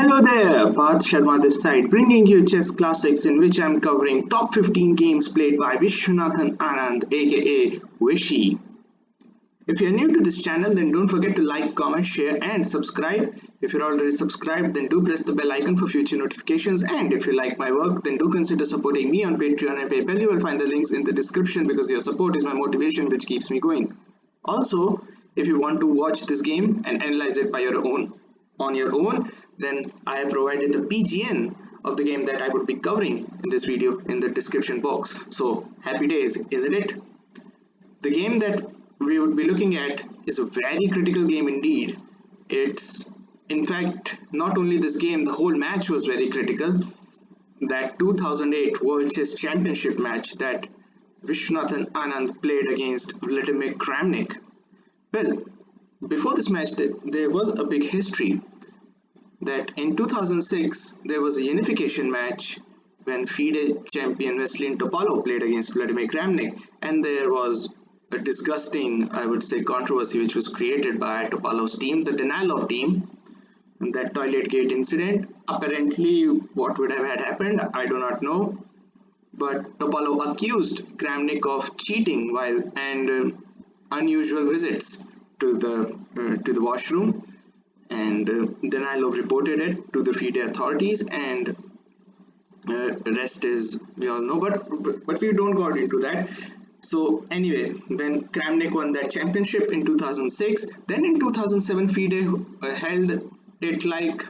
Hello there, Parth Sharma this side, bringing you chess classics in which I'm covering top 15 games played by Vishwanathan Anand, aka Vishy. If you're new to this channel, then don't forget to like, comment, share, and subscribe. If you're already subscribed, then do press the bell icon for future notifications. And if you like my work, then do consider supporting me on Patreon and PayPal. You will find the links in the description because your support is my motivation, which keeps me going. Also, if you want to watch this game and analyze it on your own, then I have provided the PGN of the game that I would be covering in this video in the description box. So happy days, isn't it? The game that we would be looking at is a very critical game indeed. It's in fact not only this game, the whole match was very critical. That 2008 World Chess Championship match that Vishwanathan Anand played against Vladimir Kramnik. Well, before this match there was a big history that in 2006 there was a unification match when FIDE champion Vasilin Topalov played against Vladimir Kramnik, and there was a disgusting, I would say, controversy which was created by Topalov's team, the denial of team, and that toilet gate incident. Apparently what would have had happened, I do not know, but Topalov accused Kramnik of cheating while unusual visits to the washroom, and Danilov reported it to the FIDE authorities, and rest is, we all know, but we don't go into that. So anyway, then Kramnik won that championship in 2006. Then in 2007 FIDE held it like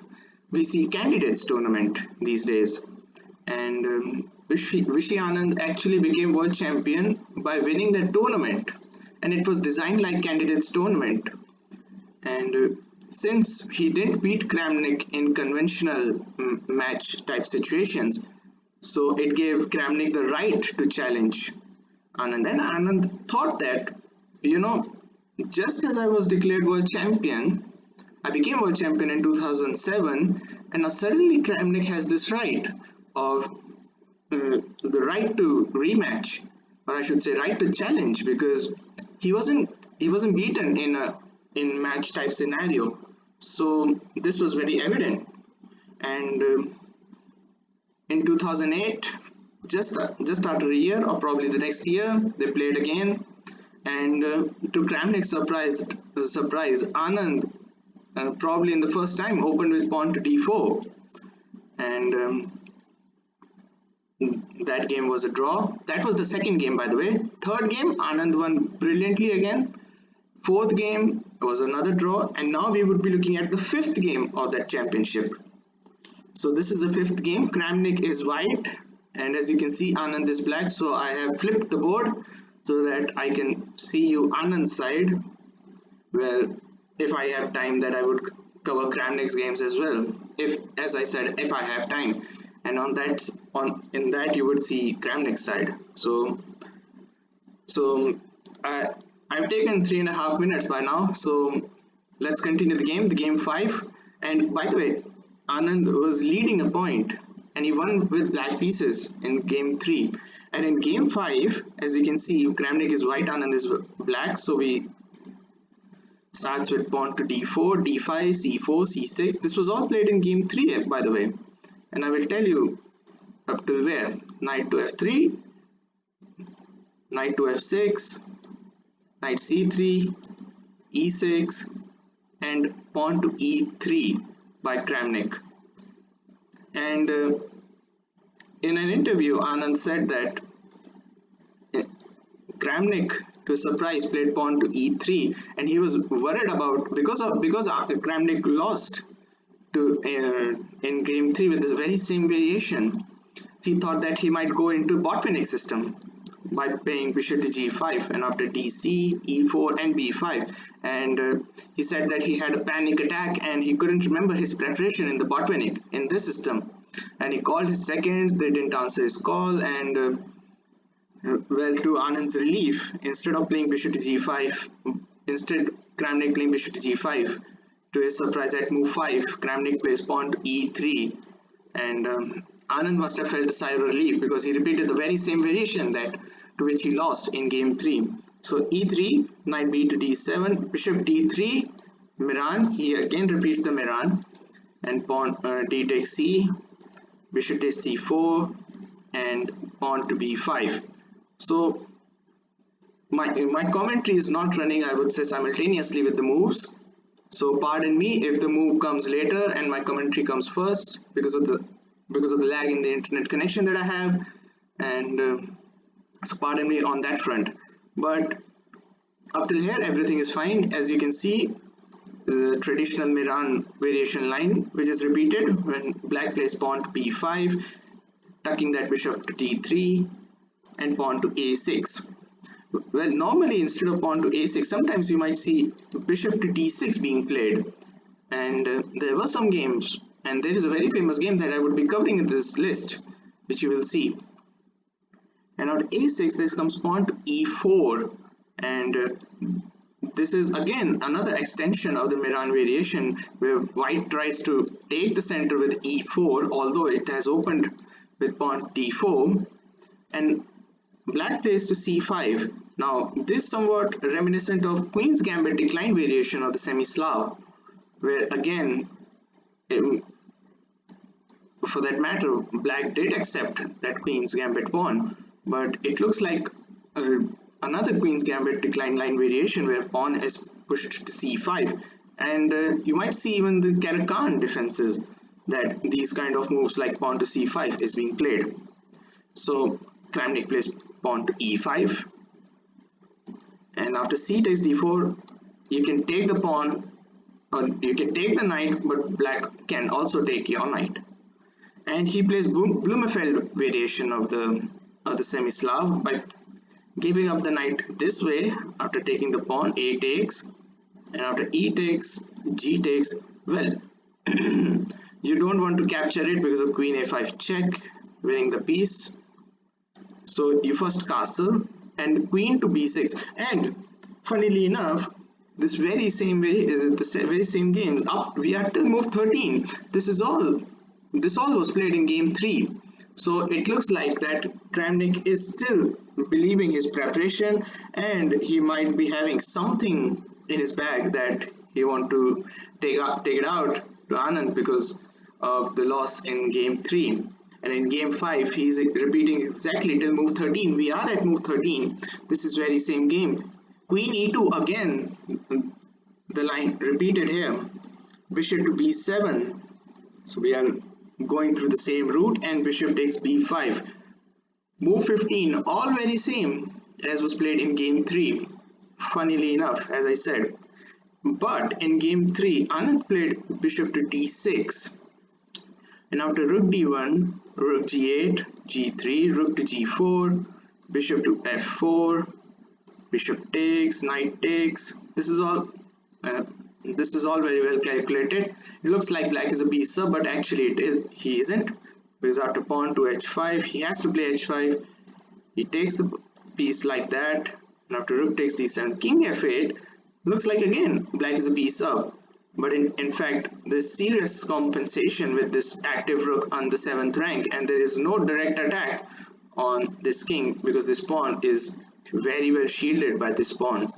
we see candidates tournament these days, and Vishy Anand actually became world champion by winning that tournament, and it was designed like candidates tournament. And since he didn't beat Kramnik in conventional match type situations, so it gave Kramnik the right to challenge Anand. And Anand thought that, just as I was declared world champion, I became world champion in 2007, and now suddenly Kramnik has this right of the right to rematch, or I should say right to challenge, because he wasn't beaten in match type scenario. So this was very evident. And in 2008, just after a year or probably the next year, they played again, and to Kramnik's surprise, Anand probably in the first time opened with pawn to d4, and that game was a draw. That was the second game, by the way. Third game, Anand won brilliantly again. Fourth game was another draw, and now we would be looking at the fifth game of that championship. So this is the fifth game. Kramnik is white, and as you can see, Anand is black. So I have flipped the board so that I can see you Anand's side. Well, if I have time, that I would cover Kramnik's games as well. If I have time, and in that you would see Kramnik's side. So I've taken 3.5 minutes by now, so let's continue the game 5. And by the way, Anand was leading a point, and he won with black pieces in game 3. And in game 5, as you can see, Kramnik is white, Anand is black, so we starts with pawn to d4, d5, c4, c6. This was all played in game 3, by the way, and I will tell you up till where. Knight to f3, knight to f6, knight c3, e6, and pawn to e3 by Kramnik. And in an interview, Anand said that Kramnik, to his surprise, played pawn to e3, and he was worried about because Kramnik lost to in game 3 with this very same variation. He thought that he might go into Botvinnik system by playing bishop to g5, and after dc, e4, and b5, and he said that he had a panic attack and he couldn't remember his preparation in the Botvinnik in this system, and he called his seconds. They didn't answer his call, and well, to Anand's relief, instead of playing bishop to g5, Kramnik playing bishop to g5. To his surprise, at move 5, Kramnik plays pawn to e3, and Anand must have felt a sigh of relief because he repeated the very same variation to which he lost in game 3. So e3, knight b to d7, bishop d3, Miran. He again repeats the Miran, and pawn d takes c, bishop takes c4, and pawn to b5. So my commentary is not running, I would say, simultaneously with the moves. So pardon me if the move comes later and my commentary comes first because of the lag in the internet connection that I have, and so pardon me on that front. But up till here everything is fine. As you can see, the traditional Miran variation line which is repeated when black plays pawn to b5, tucking that bishop to d3 and pawn to a6. Well, normally instead of pawn to a6, sometimes you might see bishop to d6 being played, and there were some games, and there is a very famous game that I would be covering in this list, which you will see. And on a6 this comes pawn to e4, and this is again another extension of the Miran variation where white tries to take the center with e4, although it has opened with pawn d4, and black plays to c5. Now this somewhat reminiscent of Queen's Gambit decline variation of the semi-Slav, where again, for that matter, black did accept that Queen's Gambit pawn, but it looks like another Queen's Gambit decline line variation where pawn is pushed to c5, and you might see even the Caro-Kann defenses that these kind of moves like pawn to c5 is being played. So Kramnik plays pawn to e5, and after c takes d4, you can take the pawn, or you can take the knight, but black can also take your knight. And he plays Blumenfeld variation of the semi-Slav by giving up the knight this way. After taking the pawn, a takes, and after e takes, g takes. Well, you don't want to capture it because of queen a5 check, winning the piece. So you first castle and queen to b6, and funnily enough, this very same game we are till move 13. This all was played in game 3. So it looks like that Kramnik is still believing his preparation, and he might be having something in his bag that he want to take it out to Anand because of the loss in game 3. And in game 5 he's repeating exactly till move 13. We are at move 13. This is very same game. Queen e2 again, the line repeated here. Bishop to b7. So we are going through the same route, and bishop takes b5. Move 15, all very same as was played in game 3, funnily enough, as I said. But in game 3 Anand played bishop to d6, and after rook d1, rook g8, g3, rook to g4, bishop to f4, bishop takes, knight takes. This is all very well calculated. It looks like black is a piece up, but actually he isn't, because after pawn to h5 he has to play h5. He takes the piece like that, and after rook takes d7, king f8, looks like again black is a piece up, but in fact there's serious compensation with this active rook on the 7th rank, and there is no direct attack on this king because this pawn is very well shielded by this pawn.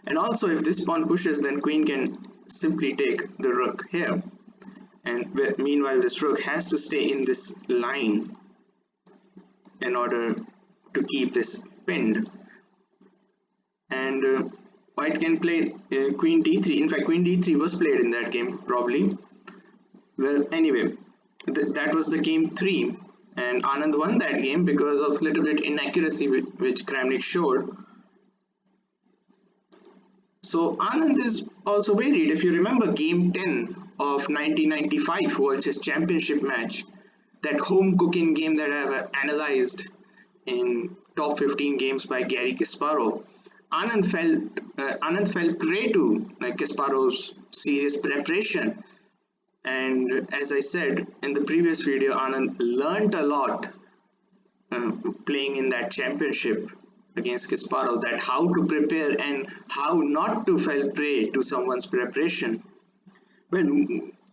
And also if this pawn pushes, then queen can simply take the rook here, and meanwhile this rook has to stay in this line in order to keep this pinned. And white can play queen d3. In fact, queen d3 was played in that game probably. Well, anyway, that was the game 3, and Anand won that game because of little bit inaccuracy which Kramnik showed. So Anand is also varied. If you remember game 10 of 1995 World Chess Championship match, that home cooking game that I have analyzed in top 15 games by Garry Kasparov, Anand fell prey to Kasparov's serious preparation, and as I said in the previous video, Anand learnt a lot playing in that championship against Kasparov, that how to prepare and how not to fall prey to someone's preparation. Well,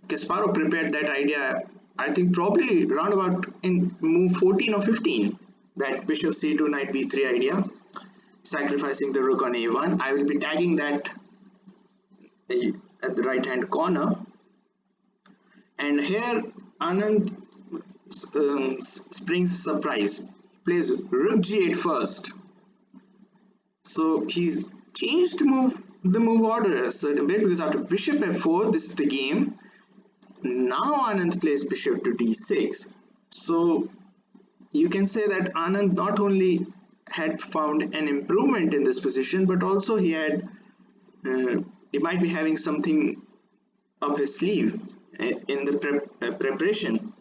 Kasparov prepared that idea, I think probably round about in move 14 or 15, that bishop c2 knight b3 idea, sacrificing the rook on a1. I will be tagging that at the right hand corner. And here Anand springs a surprise. Plays rook g8 first. So he's changed the move order a certain bit, because after bishop f4, this is the game. Now Anand plays bishop to d6. So you can say that Anand not only had found an improvement in this position, but also he might be having something up his sleeve in the preparation,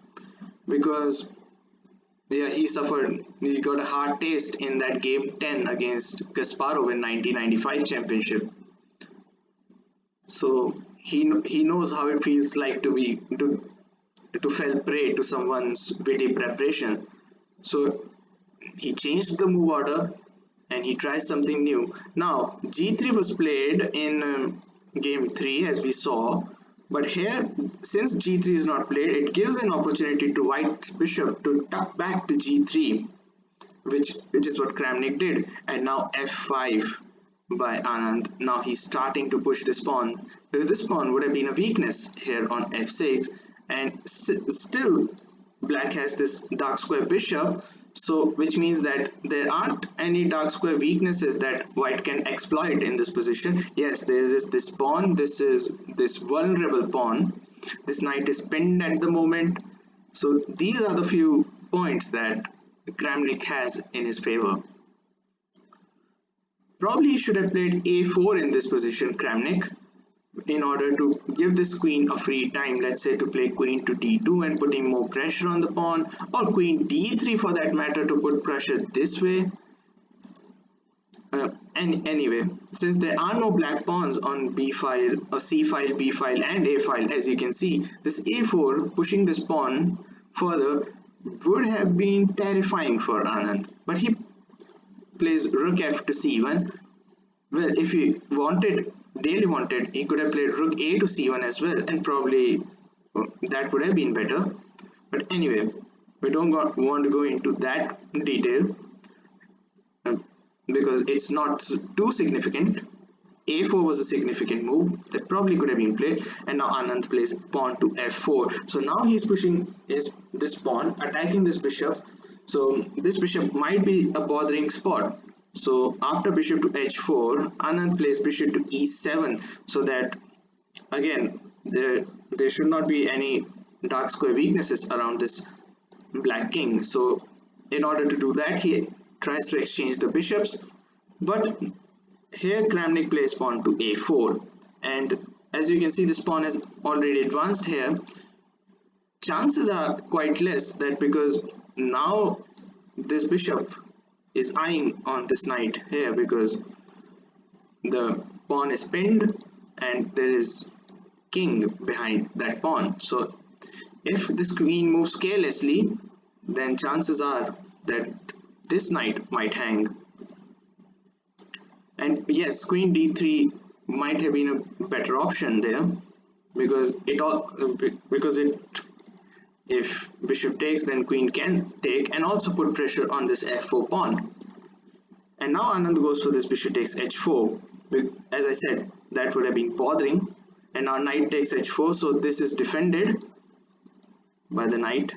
because yeah, he got a hard taste in that game 10 against Kasparov in 1995 championship. So he knows how it feels like to fall prey to someone's witty preparation. So he changed the move order and he tries something new. Now g3 was played in game 3 as we saw, but here, since g3 is not played, it gives an opportunity to white's bishop to tuck back to g3, which is what Kramnik did. And now f5 by Anand. Now he's starting to push this pawn, because this pawn would have been a weakness here on f6, and still black has this dark square bishop, so which means that there aren't any dark square weaknesses that white can exploit in this position. Yes, there is this pawn, this is this vulnerable pawn, this knight is pinned at the moment. So these are the few points that Kramnik has in his favor. Probably he should have played a4 in this position, Kramnik, in order to give this queen a free time, let's say to play queen to d2 and putting more pressure on the pawn, or queen d3 for that matter, to put pressure this way. And anyway, since there are no black pawns on b file or c file, b file and a file, as you can see, this a4 pushing this pawn further would have been terrifying for Anand, but he plays rook f to c1. Well, if he really wanted, he could have played rook a to c1 as well, and probably that would have been better. But anyway, we don't want to go into that detail because it's not too significant. a4 was a significant move that probably could have been played, and now Anand plays pawn to f4. So now he's pushing this pawn, attacking this bishop. So this bishop might be a bothering spot. So after bishop to h4, Anand plays bishop to e7, so that again there should not be any dark square weaknesses around this black king. So in order to do that, he tries to exchange the bishops, but here Kramnik plays pawn to a4, and as you can see, this pawn has already advanced here. Chances are quite less that, because now this bishop is eyeing on this knight here, because the pawn is pinned and there is king behind that pawn. So if this queen moves carelessly, then chances are that this knight might hang. And yes, queen d3 might have been a better option there, because if bishop takes, then queen can take and also put pressure on this f4 pawn. And now Anand goes for this bishop takes h4. As I said, that would have been bothering. And now knight takes h4, so this is defended by the knight.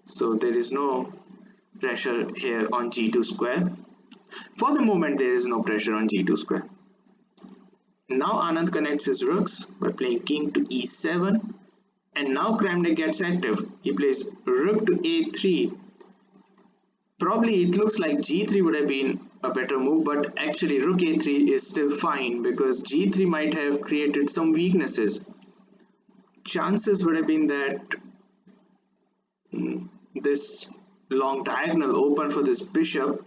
So there is no pressure here on g2 square. For the moment, there is no pressure on g2 square. Now Anand connects his rooks by playing king to e7. And now Kramnik gets active. He plays rook to a3. Probably it looks like g3 would have been a better move, but actually rook a3 is still fine, because g3 might have created some weaknesses. Chances would have been that this long diagonal open for this bishop,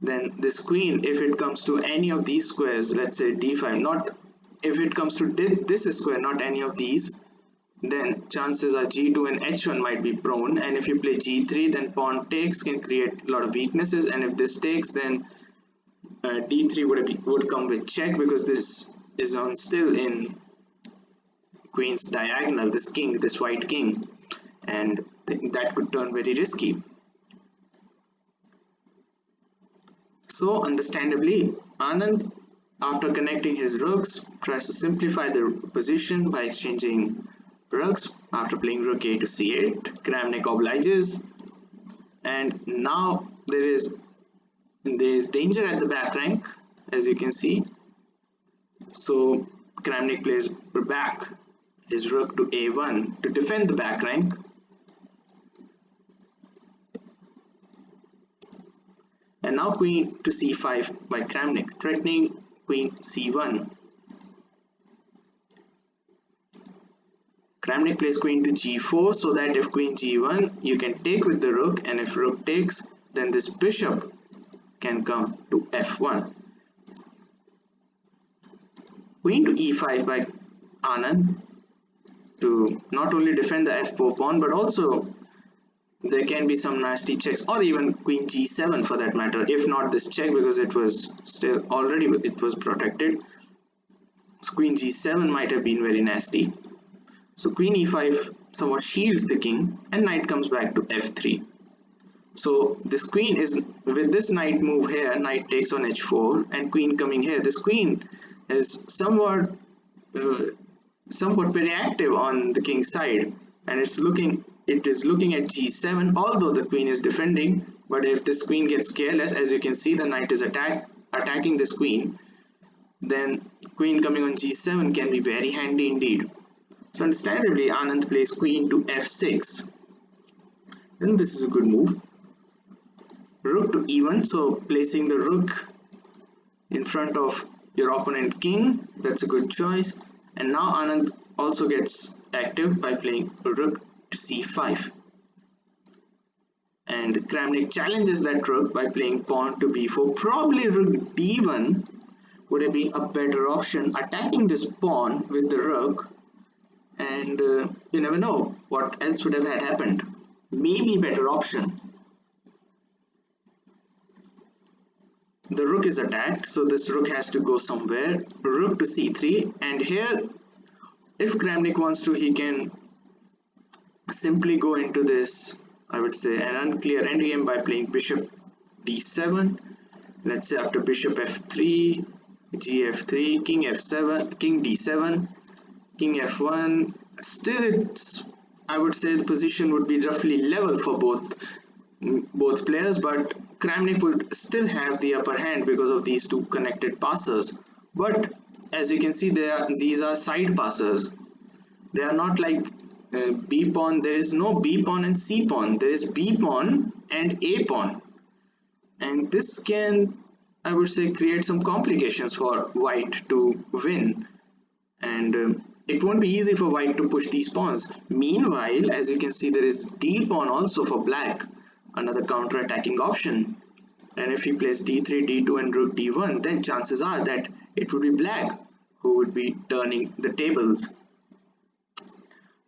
then this queen, if it comes to any of these squares, let's say d5, not if it comes to this square, not any of these, then chances are g2 and h1 might be prone. And if you play g3, then pawn takes can create a lot of weaknesses, and if this takes, then d3 would come with check, because this is on still in queen's diagonal, this king, this white king, and that could turn very risky. So understandably, Anand, after connecting his rooks, tries to simplify the position by exchanging rooks. After playing rook a to c8, Kramnik obliges, and now there is danger at the back rank, as you can see. So Kramnik plays back his rook to a1 to defend the back rank. And now queen to c5 by Kramnik, threatening queen c1. Kramnik plays queen to g4 so that if queen g1, you can take with the rook, and if rook takes, then this bishop can come to f1. Queen to e5 by Anand to not only defend the f4 pawn, but also there can be some nasty checks, or even queen g7 for that matter, if not this check, because it was still already it was protected. So queen g7 might have been very nasty. So queen e5 somewhat shields the king, and knight comes back to f3. So this queen is, with this knight move here, knight takes on h4, and queen coming here, this queen is somewhat very active on the king's side, and it is looking at g7, although the queen is defending. But if this queen gets careless, as you can see, the knight is attacking this queen, then queen coming on g7 can be very handy indeed. So understandably, Anand plays queen to f6. Then this is a good move. Rook to e1, so placing the rook in front of your opponent king, that's a good choice. And now Anand also gets active by playing rook to c5. And Kramnik challenges that rook by playing pawn to b4. Probably rook d1 would have been a better option, attacking this pawn with the rook, and you never know what else would have happened. Maybe better option. The rook is attacked, so this rook has to go somewhere. Rook to c3, and here if Kramnik wants to, he can simply go into this, I would say, an unclear endgame by playing bishop d7. Let's say after bishop f3, gf3, king f7, king d7, king f1. Still, it's, I would say, the position would be roughly level for both players, but Kramnik would still have the upper hand because of these two connected passes. But as you can see, these are side passes. They are not like b pawn. There is no b pawn and c pawn. There is b pawn and a pawn, and this can, I would say, create some complications for white to win, and it won't be easy for white to push these pawns. Meanwhile, as you can see, there is d pawn also for black, another counter-attacking option. And if he plays d3, d2 and rook d1, then chances are that it would be black who would be turning the tables.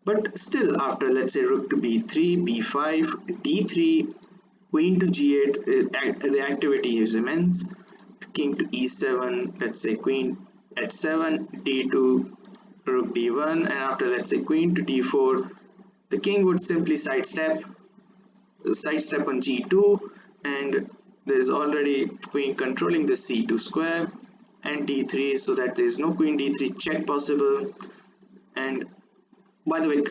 But still, after, let's say, rook to b3, b5, d3, queen to g8, the activity is immense. King to e7, let's say queen h7, d2, rook d1, and after, let's say, queen to d4, the king would simply sidestep on g2, and there is already queen controlling the c2 square, and d3, so that there is no queen d3 check possible. And by the way,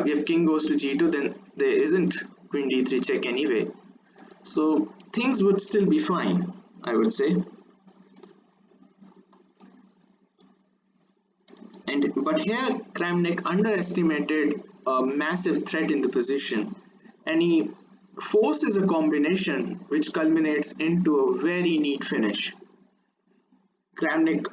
if king goes to g2, then there isn't queen d3 check anyway, so things would still be fine, I would say. But here Kramnik underestimated a massive threat in the position, and he forces a combination which culminates into a very neat finish. Kramnik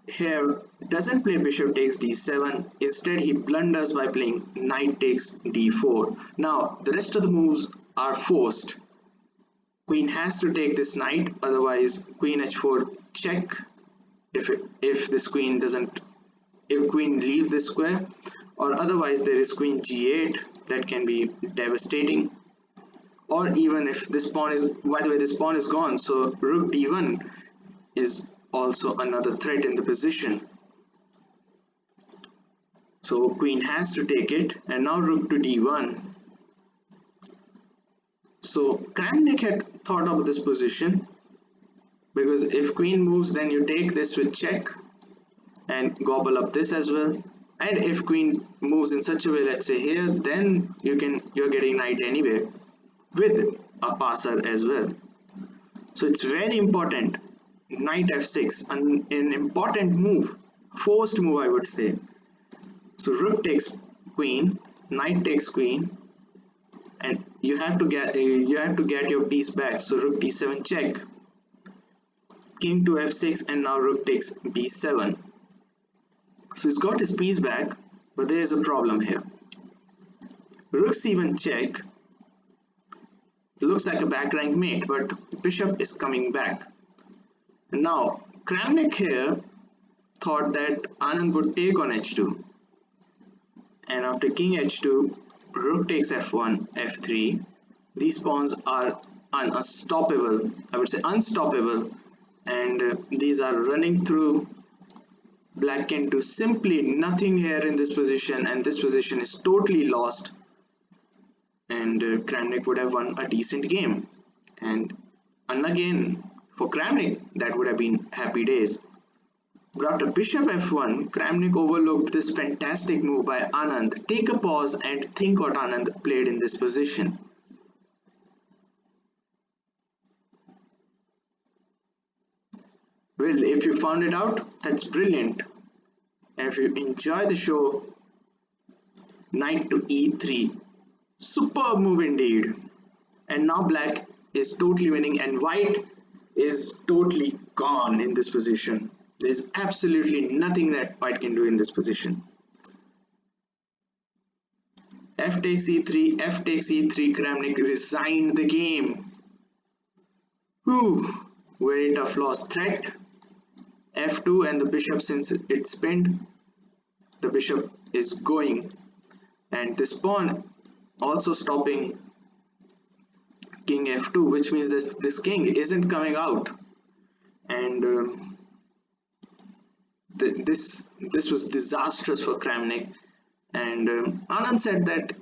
here doesn't play bishop takes d7, instead he blunders by playing knight takes d4. Now the rest of the moves are forced. Queen has to take this knight, otherwise queen h4 check if this queen doesn't, if queen leaves this square, or otherwise there is queen g8 that can be devastating. Or even if this pawn is, by the way, this pawn is gone, so rook d1 is also another threat in the position. So queen has to take it, and now rook to d1. So Kramnik had thought of this position, because if queen moves, then you take this with check and gobble up this as well. And if queen moves in such a way, let's say here, then you're getting knight anywhere with a passer as well. So it's very important. Knight f6, an important move, forced move I would say. So rook takes queen, knight takes queen, and you have to get your piece back. So rook d7 check, king to f6, and now rook takes b7. So he's got his piece back, but there is a problem here. Rook c1 check. Looks like a back rank mate, but bishop is coming back. And now Kramnik here thought that Anand would take on h2, and after king h2, rook takes f1, f3. These pawns are unstoppable. I would say unstoppable, and these are running through. Black can do simply nothing here in this position, and this position is totally lost. And Kramnik would have won a decent game. And again, for Kramnik, that would have been happy days. But after bishop f1, Kramnik overlooked this fantastic move by Anand. Take a pause and think what Anand played in this position. Well, if you found it out, that's brilliant. And if you enjoy the show, knight to e3. Superb move indeed. And now black is totally winning, and white is totally gone in this position. There's absolutely nothing that white can do in this position. F takes e3, F takes e3, Kramnik resigned the game. Whew, very tough loss. Threat, f2, and the bishop, since it's pinned, the bishop is going. And this pawn also stopping king f2, which means this king isn't coming out. And this was disastrous for Kramnik. And Anand said that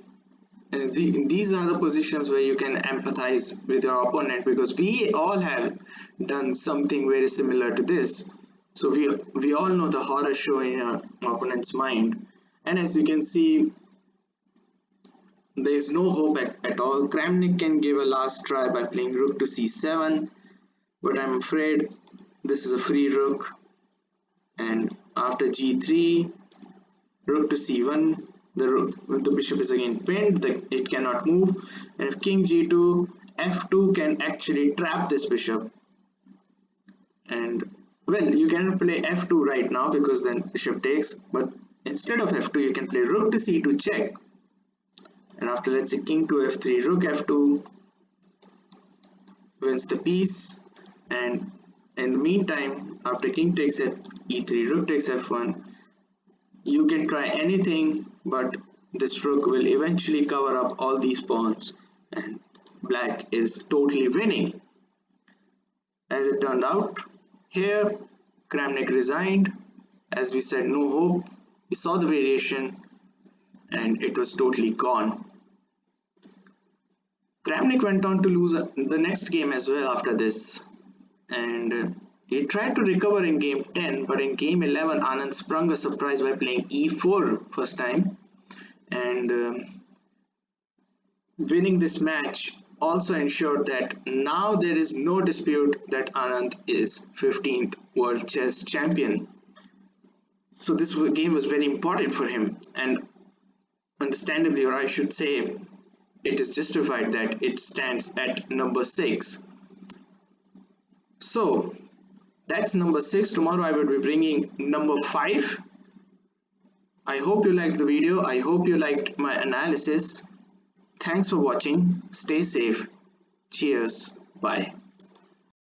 these are the positions where you can empathize with your opponent, because we all have done something very similar to this. So we all know the horror show in our opponent's mind. And as you can see, there is no hope at all. Kramnik can give a last try by playing rook to c7, but I'm afraid this is a free rook. And after g3, rook to c1, the bishop is again pinned, it cannot move. And if king g2, f2 can actually trap this bishop. And well, you cannot play f2 right now because then bishop takes, but instead of f2 you can play rook to c2 check. And after, let's say, king to f3, rook f2 wins the piece. And in the meantime, after king takes e3, rook takes f1, you can try anything, but this rook will eventually cover up all these pawns, and black is totally winning. As it turned out, here Kramnik resigned. As we said, no hope. We saw the variation, and it was totally gone. Kramnik went on to lose the next game as well after this, and he tried to recover in game 10, but in game 11 Anand sprung a surprise by playing e4 first time, and winning this match also ensured that now there is no dispute that Anand is 15th World Chess Champion. So this game was very important for him, and understandably, or I should say, it is justified that it stands at number 6. So that's number 6. Tomorrow I will be bringing number 5. I hope you liked the video. I hope you liked my analysis. Thanks for watching. Stay safe. Cheers. Bye.